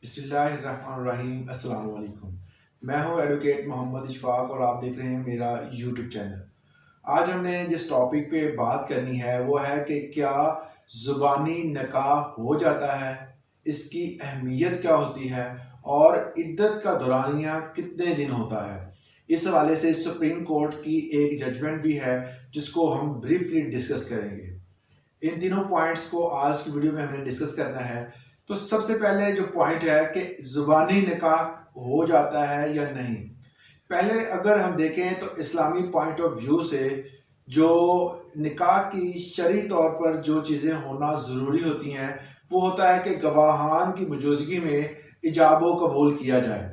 بسم اللہ الرحمن الرحیم۔ السلام علیکم، میں ہوں ایڈوکیٹ محمد اشفاق اور آپ دیکھ رہے ہیں میرا یوٹیوب چینل۔ آج ہم نے جس ٹاپک پہ بات کرنی ہے وہ ہے کہ کیا زبانی نکاح ہو جاتا ہے، اس کی اہمیت کیا ہوتی ہے اور عدت کا دورانیہ کتنے دن ہوتا ہے۔ اس حوالے سے سپریم کورٹ کی ایک ججمنٹ بھی ہے جس کو ہم بریفلی ڈسکس کریں گے۔ ان تینوں پوائنٹس کو آج کی ویڈیو میں ہم نے ڈسکس کرنا ہے۔ تو سب سے پہلے جو پوائنٹ ہے کہ زبانی نکاح ہو جاتا ہے یا نہیں۔ پہلے اگر ہم دیکھیں تو اسلامی پوائنٹ آف ویو سے جو نکاح کی شرعی طور پر جو چیزیں ہونا ضروری ہوتی ہیں وہ ہوتا ہے کہ گواہان کی موجودگی میں ایجاب و قبول کیا جائے۔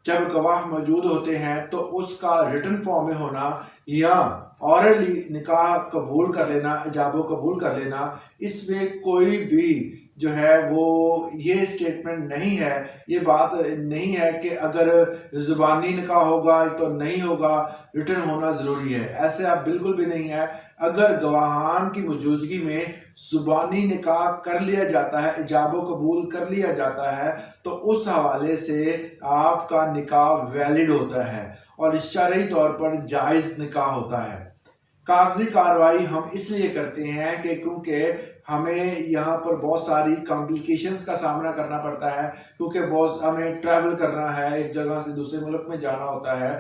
جب گواہ موجود ہوتے ہیں تو اس کا ریٹن فارم میں ہونا یا اورلی نکاح قبول کر لینا، ایجاب و قبول کر لینا، اس میں کوئی بھی جو ہے وہ یہ سٹیٹمنٹ نہیں ہے، یہ بات نہیں ہے کہ اگر زبانی نکاح ہوگا تو نہیں ہوگا، ریٹن ہونا ضروری ہے۔ ایسے اب بالکل بھی نہیں ہے۔ اگر گواہان کی موجودگی میں زبانی نکاح کر لیا جاتا ہے، ایجاب و قبول کر لیا جاتا ہے، تو اس حوالے سے آپ کا نکاح ویلڈ ہوتا ہے اور شرعی طور پر جائز نکاح ہوتا ہے۔ کاغذی کارروائی ہم اس لیے کرتے ہیں کہ کیونکہ ہمیں یہاں پر بہت ساری کمپلیکیشنز کا سامنا کرنا پڑتا ہے، کیونکہ ہمیں ٹریول کرنا ہے، ایک جگہ سے دوسرے ملک میں جانا ہوتا ہے،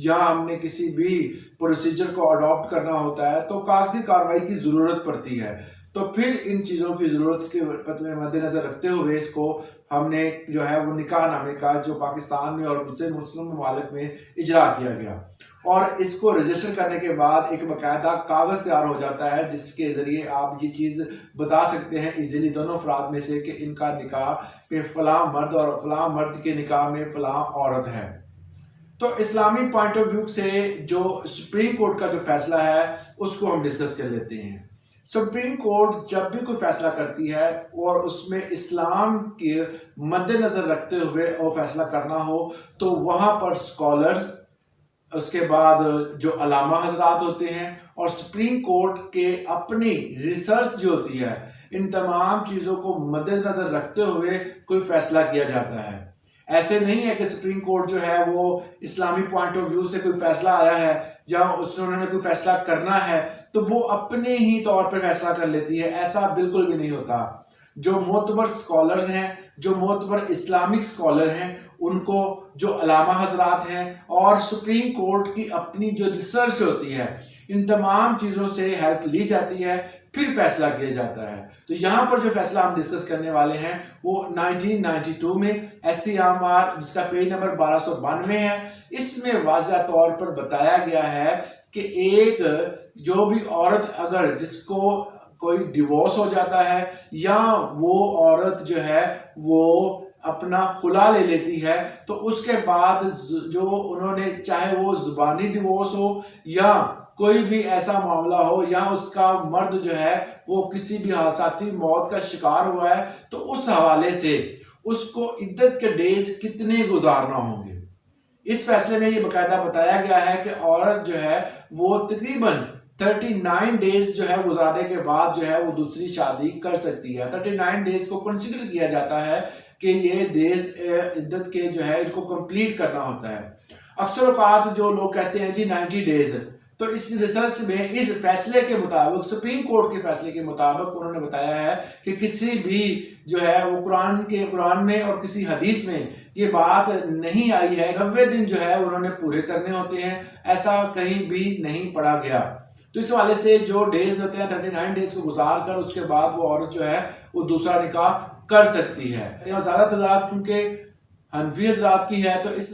یا ہم نے کسی بھی پروسیجر کو اڈاپٹ کرنا ہوتا ہے تو کاغذی کارروائی کی ضرورت پڑتی ہے۔ تو پھر ان چیزوں کی ضرورت کے مد نظر رکھتے ہوئے اس کو ہم نے جو ہے وہ نکاح نامے کا جو پاکستان میں اور دوسرے مسلم ممالک میں اجرا کیا گیا، اور اس کو رجسٹر کرنے کے بعد ایک باقاعدہ کاغذ تیار ہو جاتا ہے جس کے ذریعے آپ یہ چیز بتا سکتے ہیں ایزیلی دونوں افراد میں سے کہ ان کا نکاح پہ فلاں مرد اور فلاں مرد کے نکاح میں فلاں عورت ہے۔ تو اسلامی پوائنٹ آف ویو سے جو سپریم کورٹ کا جو فیصلہ ہے اس کو ہم ڈسکس کر لیتے ہیں۔ سپریم کورٹ جب بھی کوئی فیصلہ کرتی ہے اور اس میں اسلام کے مد نظر رکھتے ہوئے وہ فیصلہ کرنا ہو تو وہاں پر اسکالرز، اس کے بعد جو علامہ حضرات ہوتے ہیں اور سپریم کورٹ کے اپنی ریسرچ جو ہوتی ہے، ان تمام چیزوں کو مد نظر رکھتے ہوئے کوئی فیصلہ کیا جاتا ہے۔ ایسے نہیں ہے کہ سپریم کورٹ جو ہے وہ اسلامی پوائنٹ آف ویو سے کوئی فیصلہ آیا ہے، جہاں انہوں نے کوئی فیصلہ کرنا ہے تو وہ اپنے ہی طور پر فیصلہ کر لیتی ہے۔ ایسا بالکل بھی نہیں ہوتا۔ جو معتبر اسکالرز ہیں، جو معتبر اسلامک اسکالر ہیں، ان کو جو علامہ حضرات ہیں اور سپریم کورٹ کی اپنی جو ریسرچ ہوتی ہے، ان تمام چیزوں سے ہیلپ لی جاتی ہے، پھر فیصلہ کیا جاتا ہے۔ تو یہاں پر جو فیصلہ ہم ڈسکس کرنے والے ہیں وہ 1992 میں SCMR جس کا پیج نمبر 1292 ہے، اس میں واضح طور پر بتایا گیا ہے کہ ایک جو بھی عورت اگر جس کو کوئی ڈیورس ہو جاتا ہے یا وہ عورت جو ہے وہ اپنا خلا لے لیتی ہے تو اس کے بعد جو انہوں نے چاہے وہ زبانی ڈیورس ہو یا کوئی بھی ایسا معاملہ ہو یا اس کا مرد جو ہے وہ کسی بھی حادثاتی موت کا شکار ہوا ہے تو اس حوالے سے اس کو عدت کے ڈیز کتنے گزارنا ہوں گے۔ اس فیصلے میں یہ باقاعدہ بتایا گیا ہے کہ عورت جو ہے وہ تقریباً 39 ڈیز جو ہے گزارنے کے بعد جو ہے وہ دوسری شادی کر سکتی ہے۔ 39 ڈیز کو کنسیڈر کیا جاتا ہے کہ یہ ڈیز عدت کے جو ہے ان کو کمپلیٹ کرنا ہوتا ہے۔ اکثر اوقات جو لوگ کہتے ہیں جی 90 ڈیز، تو اس ریسرچ میں اس فیصلے کے مطابق، سپریم کورٹ کے فیصلے کے مطابق انہوں نے بتایا ہے کہ کسی بھی جو ہے وہ قرآن میں اور کسی حدیث میں یہ بات نہیں آئی ہے 90 دن جو ہے انہوں نے پورے کرنے ہوتے ہیں، ایسا کہیں بھی نہیں پڑھا گیا۔ تو اس حوالے سے جو ڈیز ہوتے ہیں 39 ڈیز کو گزار کر اس کے بعد وہ عورت جو ہے وہ دوسرا نکاح کر سکتی ہے۔ اور زیادہ تعداد کیونکہ حنفی حضرات کی ہے تو اس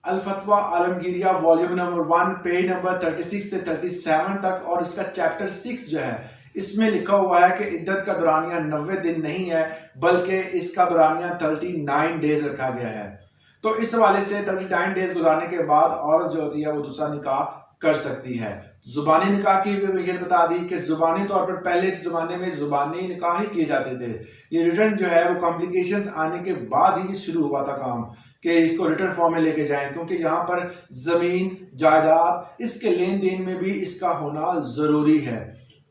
الفتویٰ عالمگیریہ والیوم نمبر 1 پیج نمبر 36 سے 37 تک اور اس کا چیپٹر 6 جو ہے اس میں لکھا ہوا ہے کہ عدت کا دورانیہ 90 دن نہیں ہے بلکہ اس کا دورانیہ 39 ڈیز رکھا گیا ہے۔ تو اس حوالے سے 39 ڈیز گزارنے کے بعد عورت جو ہوتی ہے وہ دوسرا نکاح کر سکتی ہے۔ زبانی نکاح کی بھی یہ بتا دی کہ زبانی طور پر پہلے زمانے میں زبانی نکاح ہی کیے جاتے تھے، یہ ریٹن جو ہے وہ کمپلیکیشنز آنے کے بعد ہی شروع ہوا تھا کام کہ اس کو ریٹن فارم میں لے کے جائیں، کیونکہ یہاں پر زمین جائیداد اس کے لین دین میں بھی اس کا ہونا ضروری ہے۔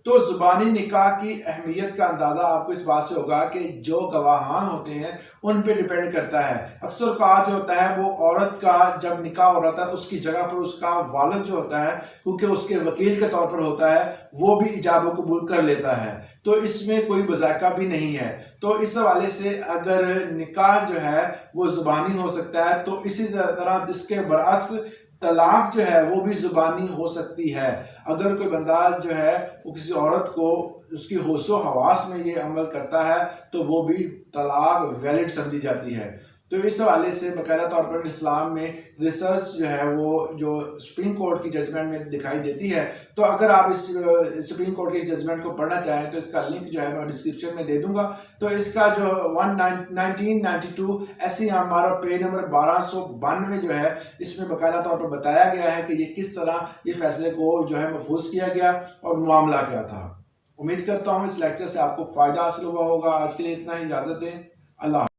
تو زبانی نکاح کی اہمیت کا اندازہ آپ کو اس بات سے ہوگا کہ جو گواہان ہوتے ہیں ان پہ ڈیپینڈ کرتا ہے۔ اکثر اوقات جو ہوتا ہے وہ عورت کا جب نکاح ہو رہا تھا اس کی جگہ پر اس کا والد جو ہوتا ہے، کیونکہ اس کے وکیل کے طور پر ہوتا ہے، وہ بھی ایجاب و قبول کر لیتا ہے، تو اس میں کوئی بذائقہ بھی نہیں ہے۔ تو اس حوالے سے اگر نکاح جو ہے وہ زبانی ہو سکتا ہے، تو اسی طرح اس کے برعکس طلاق جو ہے وہ بھی زبانی ہو سکتی ہے۔ اگر کوئی بندہ جو ہے وہ کسی عورت کو اس کی ہوش و حواس میں یہ عمل کرتا ہے تو وہ بھی طلاق ویلڈ سمجھی جاتی ہے۔ تو اس حوالے سے باقاعدہ طور پر اسلام میں ریسرچ جو ہے وہ جو سپریم کورٹ کی ججمنٹ میں دکھائی دیتی ہے۔ تو اگر آپ اس سپریم کورٹ کی ججمنٹ کو پڑھنا چاہیں تو اس کا لنک جو ہے میں ڈسکرپشن میں دے دوں گا۔ تو اس کا جو 1992 ایسی ہمارا پیج نمبر 1292 جو ہے اس میں باقاعدہ طور پر بتایا گیا ہے کہ یہ کس طرح یہ فیصلے کو جو ہے محفوظ کیا گیا اور معاملہ کیا تھا۔ امید کرتا ہوں اس لیکچر سے آپ کو فائدہ حاصل ہوا ہوگا۔ آج کے لیے اتنا ہی، اجازت دیں، اللہ حافظ۔